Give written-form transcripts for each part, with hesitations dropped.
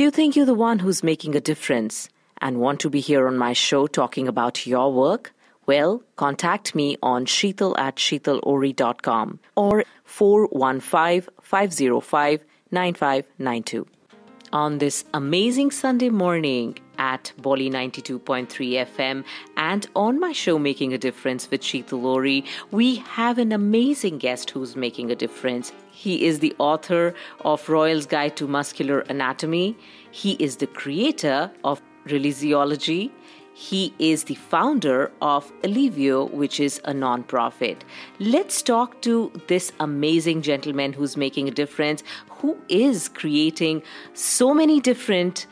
Do you think you're the one who's making a difference and want to be here on my show talking about your work? Well, contact me on sheetal@sheetalohri.com or 415-505-9592. On this amazing Sunday morning at Bali 92.3 FM and on my show Making a Difference with Sheetal Ohri, we have an amazing guest who's making a difference. He is the author of Royal's Guide to Muscular Anatomy. He is the creator of Releasology. He is the founder of Alivio, which is a non-profit. Let's talk to this amazing gentleman who's making a difference, who is creating so many different,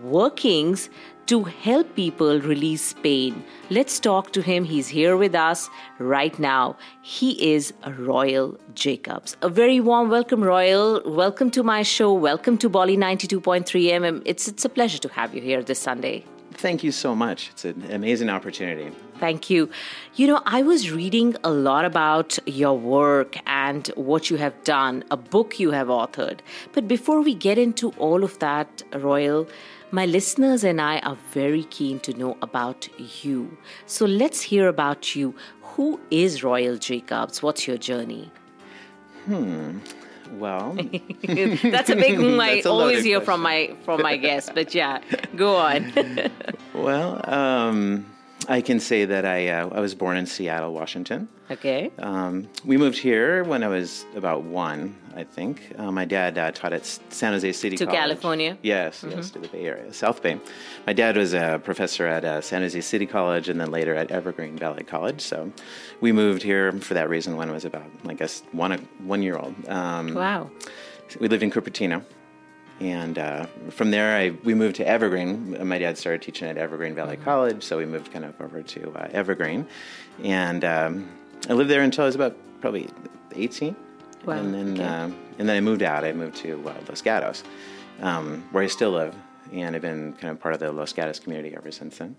workings to help people release pain. Let's talk to him. He's here with us right now. He is Royal Jacobs. A very warm welcome, Royal. Welcome to my show. Welcome to Bali 92.3 FM. It's a pleasure to have you here this Sunday. Thank you so much. It's an amazing opportunity. Thank you. You know, I was reading a lot about your work and what you have done, a book you have authored. But before we get into all of that, Royal, my listeners and I are very keen to know about you. So let's hear about you. Who is Royal Jacobs? What's your journey? Well, that's a big I always hear from my guests, but yeah, go on. Well, I can say that I was born in Seattle, Washington. Okay. We moved here when I was about 1, I think. My dad taught at San Jose City College. To California? Yes, yes, to the Bay Area, South Bay. My dad was a professor at San Jose City College and then later at Evergreen Valley College. So we moved here for that reason when I was about, I guess, 1-year-old. Wow. We lived in Cupertino. And from there, we moved to Evergreen. My dad started teaching at Evergreen Valley College, so we moved kind of over to Evergreen. And I lived there until I was about probably 18. Wow. And then I moved out. I moved to Los Gatos, where I still live. And I've been kind of part of the Los Gatos community ever since then.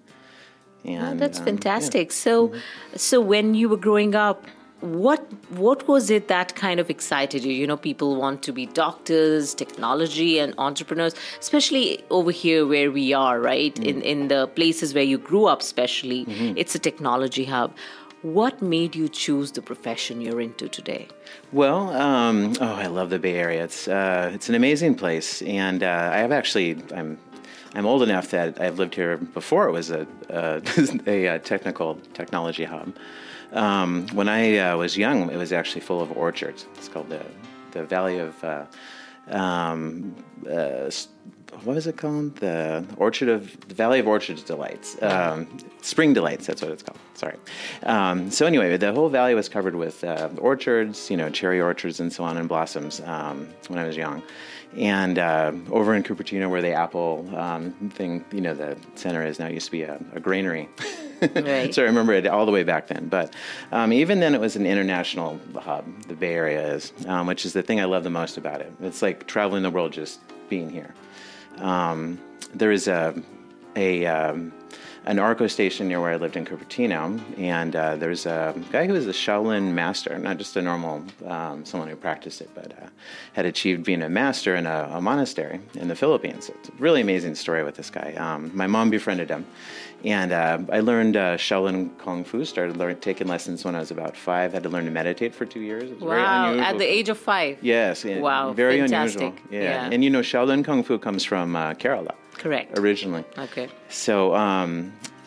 And that's fantastic. Yeah. So when you were growing up, what was it that kind of excited you? You know, people want to be doctors, technology, and entrepreneurs, especially over here where we are, right? In the places where you grew up, especially, it's a technology hub. What made you choose the profession you're into today? Well, I love the Bay Area. It's an amazing place, and I'm old enough that I've lived here before it was a technology hub. When I was young, it was actually full of orchards. It's called the Valley of, what was it called? The Valley of Orchards Delights. Spring Delights, that's what it's called. Sorry. So anyway, the whole valley was covered with orchards, cherry orchards and so on, and blossoms when I was young. And over in Cupertino, where the apple thing, the center is now, used to be a granary. Right. So I remember it all the way back then. But even then, it was an international hub, the Bay Area is, which is the thing I love the most about it. It's like traveling the world just being here. There is an Arco station near where I lived in Cupertino, and there's a guy who was a Shaolin master, not just a normal someone who practiced it, but had achieved being a master in a monastery in the Philippines. It's a really amazing story with this guy. My mom befriended him, and I learned Shaolin Kung Fu, started taking lessons when I was about 5, had to learn to meditate for 2 years. It was very unusual. At the age of 5? Yes. Wow, very fantastic. Unusual. Yeah. And Shaolin Kung Fu comes from Kerala. Correct. Originally. Okay. So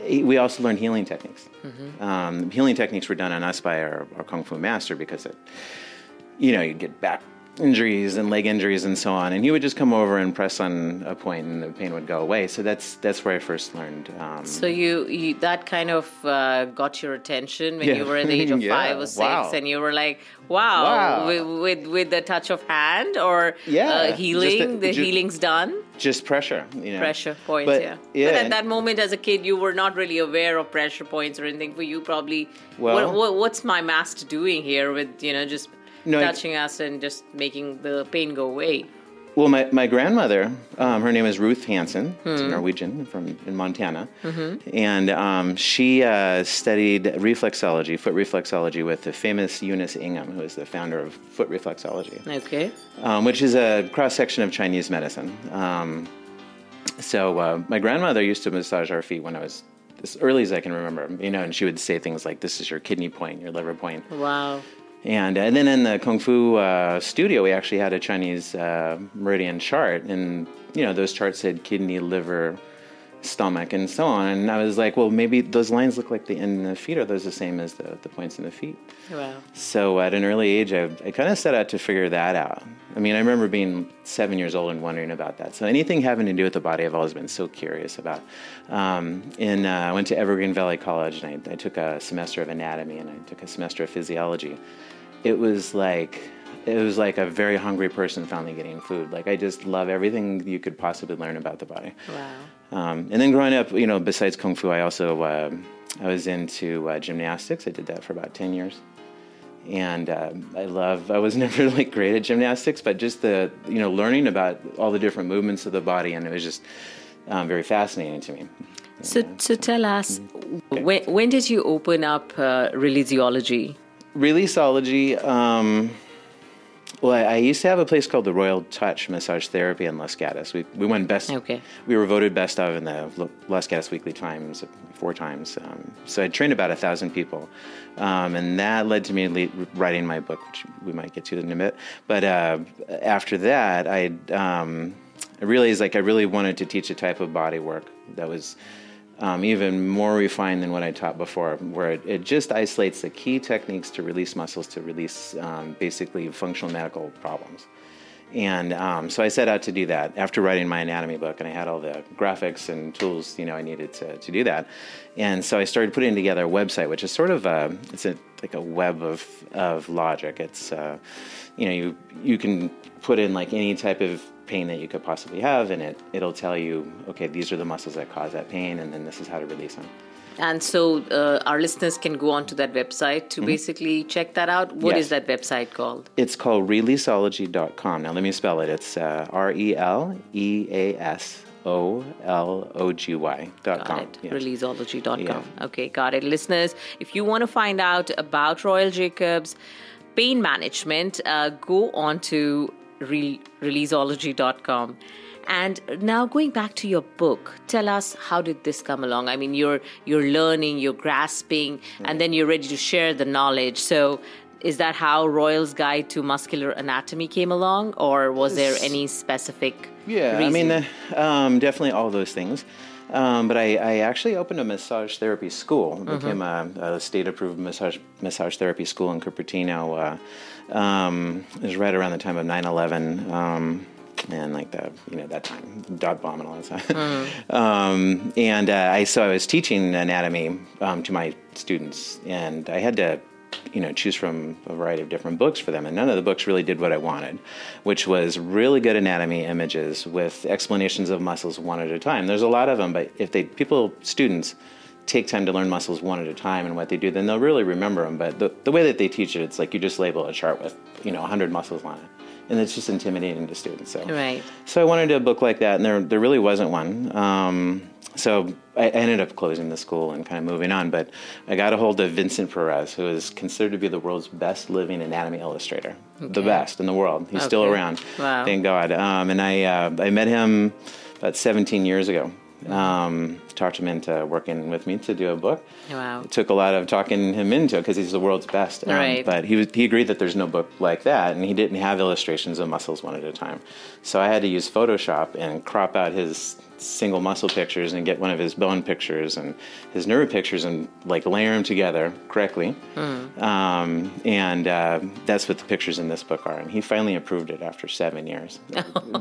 we also learned healing techniques. Healing techniques were done on us by our Kung Fu master because you get back injuries and leg injuries and so on. And he would just come over and press on a point and the pain would go away. So that's where I first learned. So you that kind of got your attention when you were at the age of 5 or 6 and you were like, wow. With the touch of hand or healing, healing's done? Just pressure, Pressure points, But at that moment as a kid, you were not really aware of pressure points or anything. For you, probably, what's my master doing here with, just touching us and just making the pain go away? Well, my grandmother, her name is Ruth Hansen. It's a Norwegian in Montana. And she studied reflexology, foot reflexology, with the famous Eunice Ingham, who is the founder of foot reflexology. Okay. Which is a cross-section of Chinese medicine. So my grandmother used to massage our feet when I was as early as I can remember, and she would say things like, "This is your kidney point, your liver point." Wow. And then in the Kung Fu studio, we actually had a Chinese meridian chart, and those charts said kidney, liver, stomach, and so on. And I was like, well, maybe those lines look like the end of the feet. Are those the same as the points in the feet? Wow. So at an early age, I kind of set out to figure that out. I mean, I remember being 7 years old and wondering about that. So anything having to do with the body, I've always been so curious about. I went to Evergreen Valley College, and I took a semester of anatomy, and I took a semester of physiology. It was like a very hungry person finally getting food. Like, I just love everything you could possibly learn about the body. Wow. And then growing up, besides Kung Fu, I also I was into gymnastics. I did that for about 10 years. And I was never like great at gymnastics, but just the, learning about all the different movements of the body, and it was just very fascinating to me. So tell us, when did you open up Releasology? Releasology, well, I used to have a place called the Royal Touch Massage Therapy in Los Gatos. We won best. Okay. We were voted best of in the Los Gatos Weekly Times 4 times. So I trained about 1,000 people, and that led to me writing my book, which we might get to in a bit. But after that, I realized I really wanted to teach a type of body work that was even more refined than what I taught before, where it just isolates the key techniques to release muscles, to release basically functional medical problems. And so I set out to do that after writing my anatomy book, and I had all the graphics and tools I needed to do that. And so I started putting together a website, which is sort of like a web of logic. It's you can put in like any type of pain that you could possibly have, and it'll tell you, okay, these are the muscles that cause that pain, and then this is how to release them. And so our listeners can go onto that website to basically check that out. What is that website called? It's called Releasology.com. Now let me spell it. It's Releasology.com. Got it. Yes. Releasology.com. Yeah. Okay, got it. Listeners, if you want to find out about Royal Jacobs pain management, go on to Releasology.com. And now going back to your book, tell us, how did this come along? I mean, you're learning, you're grasping, and then you're ready to share the knowledge. So is that how Royal's Guide to Muscular Anatomy came along, or was there any specific reason? I mean, definitely all those things. But I actually opened a massage therapy school. It became a state-approved massage therapy school in Cupertino. It was right around the time of 9/11. And like that time, dot bomb and all that stuff. So I was teaching anatomy to my students, and I had to, choose from a variety of different books for them, and none of the books really did what I wanted, which was really good anatomy images with explanations of muscles one at a time. There's a lot of them, but if students take time to learn muscles one at a time and what they do, then they'll really remember them. But the way that they teach it, it's like you just label a chart with 100 muscles on it. And it's just intimidating to students. So I wanted a book like that, and there really wasn't one. So I ended up closing the school and kind of moving on. But I got a hold of Vincent Perez, who is considered to be the world's best living anatomy illustrator, the best in the world. He's still around, thank God. And I met him about 17 years ago. Talked him into working with me to do a book. Wow. It took a lot of talking him into it because he's the world's best. But he agreed that there's no book like that, and he didn't have illustrations of muscles one at a time. So I had to use Photoshop and crop out his single muscle pictures and get one of his bone pictures and his nerve pictures and layer them together correctly. That's what the pictures in this book are. And he finally approved it after 7 years.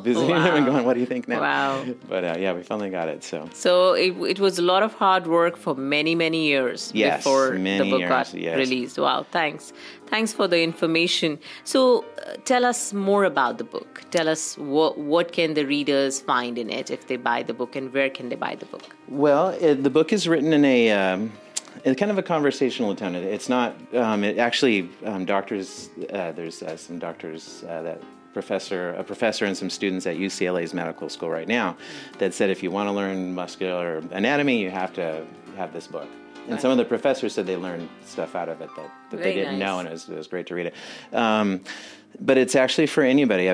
Visiting him and going, what do you think now? Wow. But we finally got it. So it was a lot of hard work for many, many years before the book got released. Wow, thanks. Thanks for the information. So tell us more about the book. Tell us what can the readers find in it if they buy the book, and where can they buy the book? Well, the book is written in a kind of a conversational tone. It's not. Doctors. There's some doctors that professor and some students at UCLA's medical school right now that said if you want to learn muscular anatomy, you have to have this book. And some of the professors said they learned stuff out of it that they didn't know, and it was great to read it. But it's actually for anybody.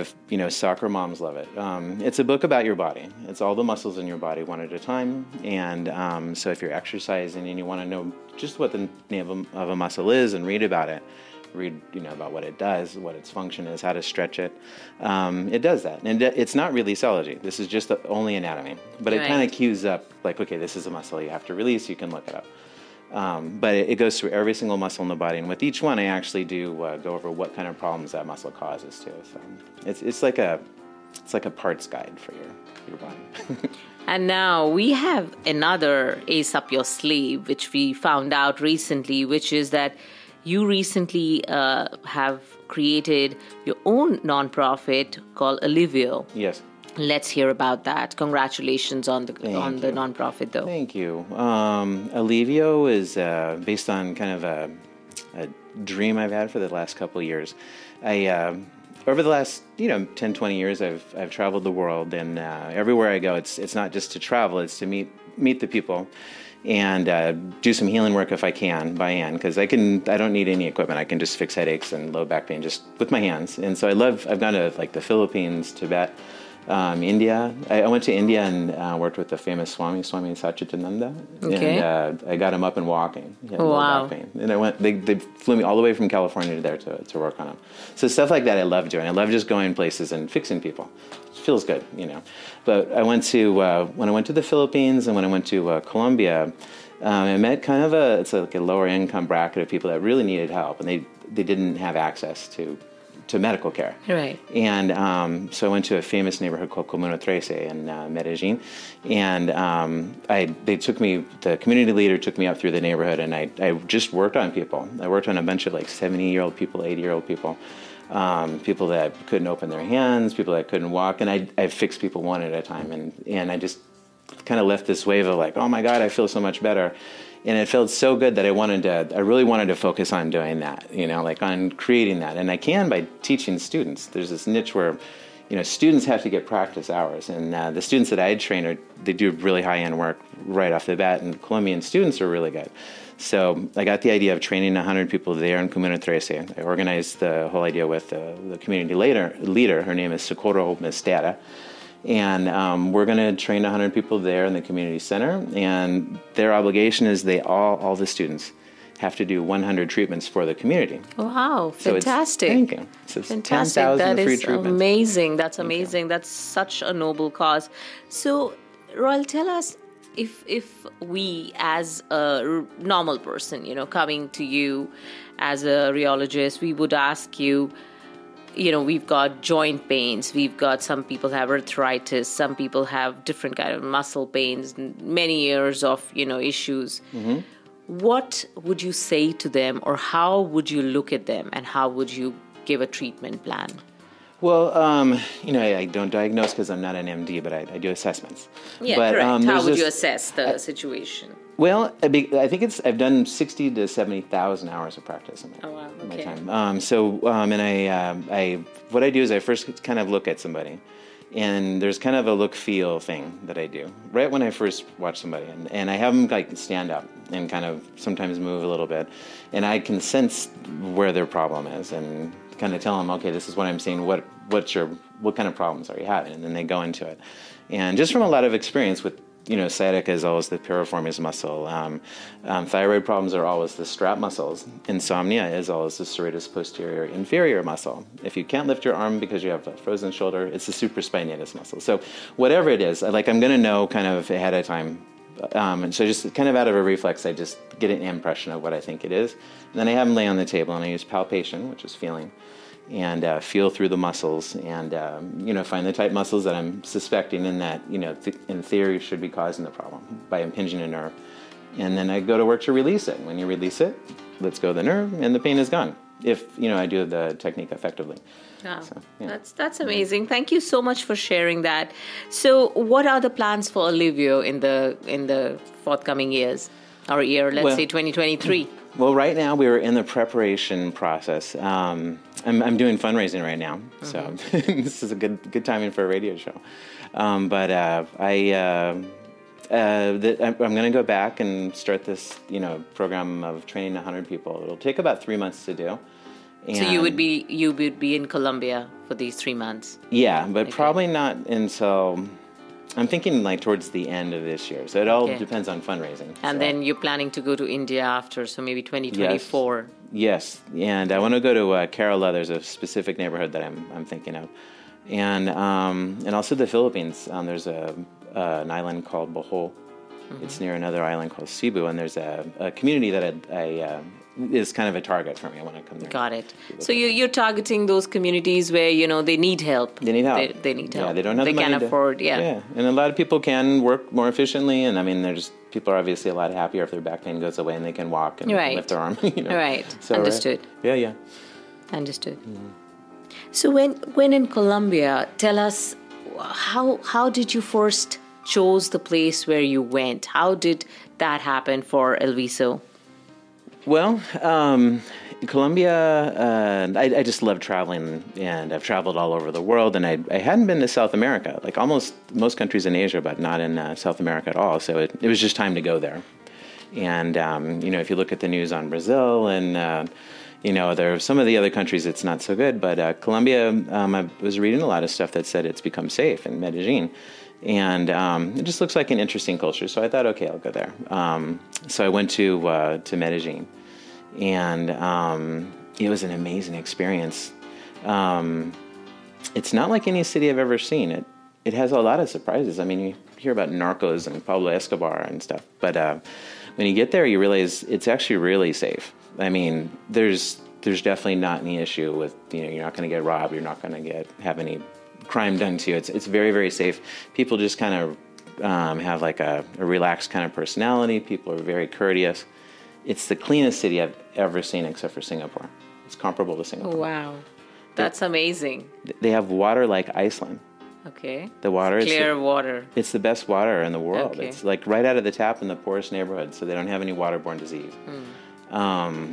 Soccer moms love it. It's a book about your body. It's all the muscles in your body one at a time. And so if you're exercising and you want to know just what the name of a muscle is and read about it, read about what it does, what its function is, how to stretch it. It does that. And it's not releaseology. This is just only anatomy. But it kind of cues up, like, okay, this is a muscle you have to release. You can look it up. But it goes through every single muscle in the body, and with each one, I actually do go over what kind of problems that muscle causes too. So it's like a parts guide for your body. And now we have another ace up your sleeve, which we found out recently, which is that you recently have created your own nonprofit called Alivio. Yes. Let's hear about that. Congratulations on the nonprofit, though. Thank you. Alivio is based on kind of a dream I've had for the last couple of years. Over the last 10, 20 years, I've traveled the world, and everywhere I go, it's not just to travel; it's to meet the people and do some healing work if I can by hand, because I don't need any equipment. I can just fix headaches and low back pain just with my hands. And so I've gone to like the Philippines, Tibet. India. I went to India and worked with the famous Swami Satchitananda. Okay. And I got him up and walking. He had wow. low back pain. And they flew me all the way from California to there to work on him. So stuff like that I love doing. I love just going places and fixing people. It feels good, But I went to, when I went to the Philippines and when I went to Colombia, I met kind of it's like a lower income bracket of people that really needed help, and they didn't have access to medical care. Right. And so I went to a famous neighborhood called Comuna 13 in Medellin. And the community leader took me up through the neighborhood, and I just worked on people. I worked on a bunch of like 70-year-old people, 80-year-old people, people that couldn't open their hands, people that couldn't walk. And I fixed people one at a time. And I just kind of left this wave of like, oh my God, I feel so much better. And it felt so good that I really wanted to focus on doing that, like on creating that. And I can by teaching students. There's this niche where, students have to get practice hours. And the students that I had trained, they do really high-end work right off the bat, and Colombian students are really good. So I got the idea of training 100 people there in Comuna 13. I organized the whole idea with the community leader. Her name is Socorro Mestera. And we're going to train 100 people there in the community center, and their obligation is all the students have to do 100 treatments for the community. Wow, fantastic. Thank you. So it's fantastic. 10,000 that free is treatments. Amazing. That's amazing. That's such a noble cause. So, Royal, tell us, if we as a normal person, coming to you as a rheologist, we would ask you, we've got joint pains, we've got some people have arthritis, some people have different kind of muscle pains, many years of, issues. Mm-hmm. What would you say to them, or how would you look at them, and how would you give a treatment plan? Well, I don't diagnose because I'm not an MD, but I do assessments. Yeah, but, correct. How would you assess the situation? Well, I think I've done 60 to 70,000 hours of practice in my time. What I do is I first kind of look at somebody, and there's kind of a look-feel thing that I do right when I first watch somebody, and I have them like stand up and kind of sometimes move a little bit, and I can sense where their problem is and kind of tell them, okay, this is what I'm seeing. What kind of problems are you having? And then they go into it, and just from a lot of experience with. Sciatica is always the piriformis muscle. Thyroid problems are always the strap muscles. Insomnia is always the serratus posterior inferior muscle. If you can't lift your arm because you have a frozen shoulder, it's the supraspinatus muscle. So whatever it is, I'm going to know kind of ahead of time. And so just kind of out of a reflex, I just get an impression of what I think it is. And then I have them lay on the table, and I use palpation, which is feeling, and feel through the muscles, and find the tight muscles that I'm suspecting and that in theory should be causing the problem by impinging a nerve, and then I go to work to release it. When you release it, lets go of the nerve, and the pain is gone. If I do the technique effectively. Wow. So, yeah. That's amazing. Thank you so much for sharing that. So, what are the plans for Alivio in the forthcoming years, or let's say 2023? Well, right now we're in the preparation process. I'm doing fundraising right now, so this is a good timing for a radio show. I'm going to go back and start this, program of training 100 people. It'll take about 3 months to do. And so you would be in Colombia for these 3 months? Yeah, but probably not until, I'm thinking like towards the end of this year. So it all depends on fundraising. And then you're planning to go to India after, so maybe 2024. Yes. And I want to go to Kerala. There's a specific neighborhood that I'm thinking of. And also the Philippines. There's an island called Bohol. It's near another island called Cebu, and there's a community that I is kind of a target for me. I want to come there. Got it. So you're targeting those communities where they need help. They need help. They need help. Yeah, they don't have the money can't afford. Yeah, and a lot of people can work more efficiently, and I mean, people are obviously a lot happier if their back pain goes away and they can walk and lift their arm. Right. So, understood. Yeah. Understood. So when in Colombia, tell us how did you first chose the place where you went? How did that happen for Elviso? Well, Colombia, I just love traveling, and I've traveled all over the world, and I hadn't been to South America, like almost most countries in Asia, but not in South America at all. So it was just time to go there. And, if you look at the news on Brazil and, there are some of the other countries it's not so good, but Colombia, I was reading a lot of stuff that said it's become safe in Medellin. And it just looks like an interesting culture. So I thought, okay, I'll go there. So I went to Medellin, and it was an amazing experience. It's not like any city I've ever seen. It has a lot of surprises. I mean, you hear about narcos and Pablo Escobar and stuff, but when you get there, you realize it's actually really safe. I mean, there's definitely not any issue with, you're not going to get robbed, you're not going to have any crime done to you. It's very, very safe. People just kind of have like a relaxed kind of personality. People are very courteous. It's the cleanest city I've ever seen except for Singapore. It's comparable to Singapore. Wow. That's amazing. They have water like Iceland. Okay. The water is clear water. It's the best water in the world. Okay. It's like right out of the tap in the poorest neighborhood, so they don't have any waterborne disease.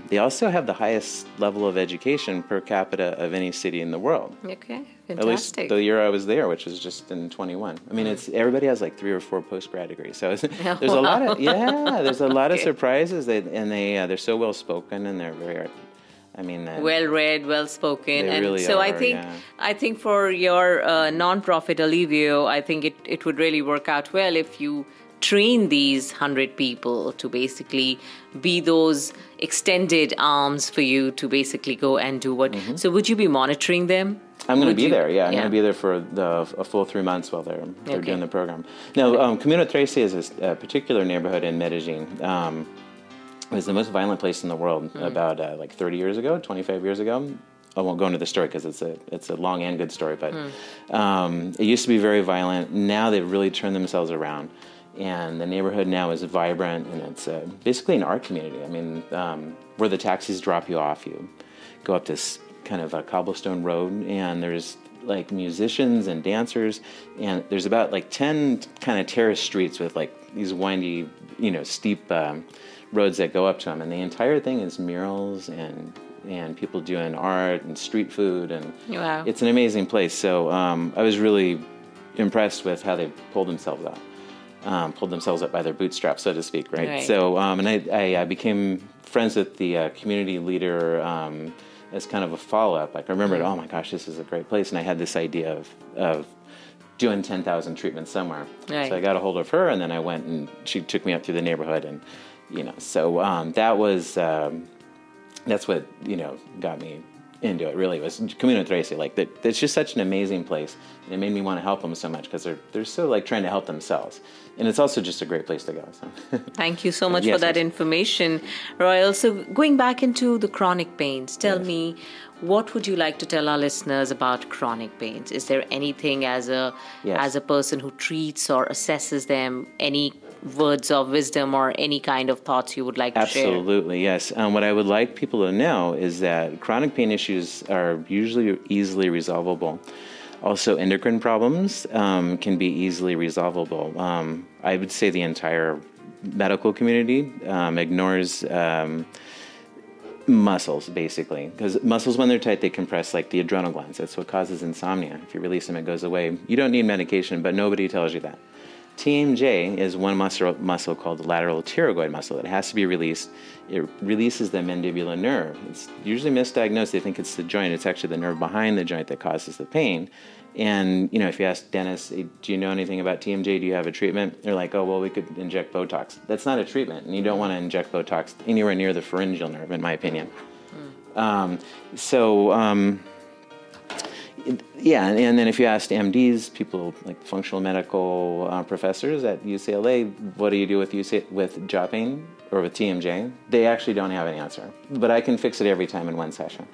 They also have the highest level of education per capita of any city in the world. Okay, fantastic. At least the year I was there, which was just in 21. I mean, everybody has like 3 or 4 postgrad degrees, so there's a lot of there's a lot of surprises. They're so well spoken, and they're very, well read, well spoken, they and really so are, I think for your nonprofit Alivio, I think it would really work out well if you train these 100 people to basically be those extended arms for you to basically go and do what. So would you be monitoring them? I'm going to be there. I'm going to be there for a full 3 months while they're doing the program. Now, Camino 13 is a particular neighborhood in Medellin. It was the most violent place in the world about like 30 years ago, 25 years ago. I won't go into the story because it's a long and good story, but it used to be very violent. Now they've really turned themselves around. And the neighborhood now is vibrant, and it's basically an art community. I mean, where the taxis drop you off, you go up this kind of a cobblestone road, and there's like musicians and dancers, and there's about like 10 kind of terrace streets with like these windy, steep roads that go up to them, and the entire thing is murals and people doing art and street food, and it's an amazing place. So I was really impressed with how they pulled themselves up. By their bootstraps, so to speak, right? So, and I became friends with the community leader as kind of a follow-up. Like I remembered, oh my gosh, this is a great place, and I had this idea of doing 10,000 treatments somewhere. So I got a hold of her, and then I went, and she took me up through the neighborhood, and so that's what got me into it. Really was Camino 13. Like that's just such an amazing place, and it made me want to help them so much because they're so like trying to help themselves, and it's also just a great place to go. So. Thank you so much for that information, Royal. So going back into the chronic pains, tell me, what would you like to tell our listeners about chronic pains? Is there anything as a person who treats or assesses them, any words of wisdom or any kind of thoughts you would like to share? Absolutely, yes. What I would like people to know is that chronic pain issues are usually easily resolvable. Also, endocrine problems can be easily resolvable. I would say the entire medical community ignores Muscles, basically. Because muscles, when they're tight, they compress like the adrenal glands. That's what causes insomnia. If you release them, it goes away. You don't need medication, but nobody tells you that. TMJ is one muscle called the lateral pterygoid muscle. It has to be released. It releases the mandibular nerve. It's usually misdiagnosed. They think it's the joint. It's actually the nerve behind the joint that causes the pain. And, if you ask dentists, hey, do you know anything about TMJ? Do you have a treatment? They're like, oh, well, we could inject Botox. That's not a treatment, and you don't want to inject Botox anywhere near the pharyngeal nerve, in my opinion. Yeah, and then if you asked MDs, people like functional medical professors at UCLA, what do you do with jaw pain or with TMJ? They actually don't have an answer, but I can fix it every time in one session.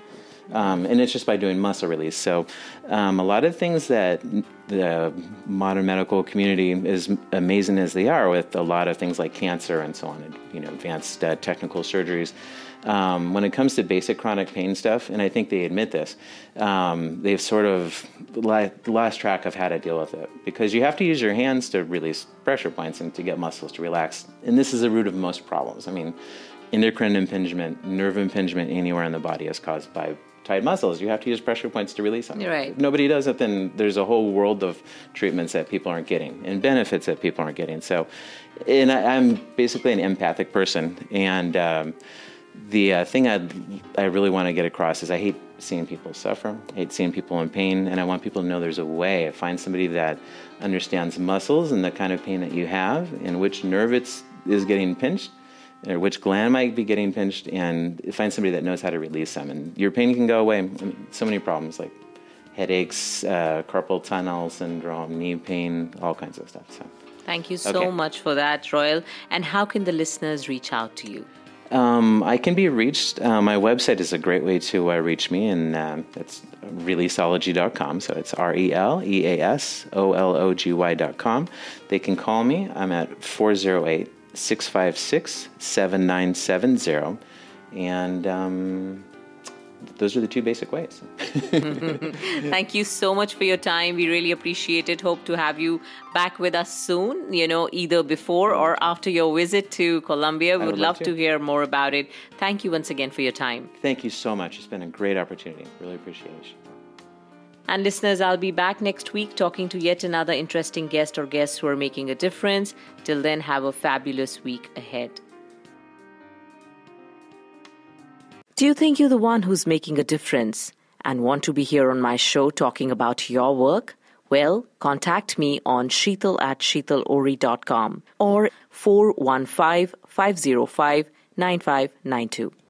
And it's just by doing muscle release. So a lot of things that the modern medical community, is amazing as they are, with a lot of things like cancer and so on, advanced technical surgeries. When it comes to basic chronic pain stuff, and I think they admit this, they've sort of lost track of how to deal with it, because you have to use your hands to release pressure points and to get muscles to relax. And this is the root of most problems. I mean, endocrine impingement, nerve impingement anywhere in the body is caused by tight muscles. You have to use pressure points to release them. You're right. If nobody does it, then there's a whole world of treatments that people aren't getting and benefits that people aren't getting. So, and I'm basically an empathic person, and the thing I really want to get across is I hate seeing people suffer. I hate seeing people in pain, and I want people to know there's a way. Find somebody that understands muscles and the kind of pain that you have and which nerve is getting pinched, or which gland might be getting pinched, and find somebody that knows how to release them. And your pain can go away. I mean, so many problems like headaches, carpal tunnel syndrome, knee pain, all kinds of stuff. So, thank you so much for that, Royal. And how can the listeners reach out to you? I can be reached. My website is a great way to reach me, and that's releasology.com. So it's releasology.com. They can call me. I'm at 408-656-7970. And those are the two basic ways. Thank you so much for your time. We really appreciate it. Hope to have you back with us soon, either before or after your visit to Colombia. We would love to hear more about it. Thank you once again for your time. Thank you so much. It's been a great opportunity. Really appreciate it. And listeners, I'll be back next week talking to yet another interesting guest or guests who are making a difference. Till then, have a fabulous week ahead. Do you think you're the one who's making a difference and want to be here on my show talking about your work? Well, contact me on Sheetal@sheetalohri.com or 415-505-9592.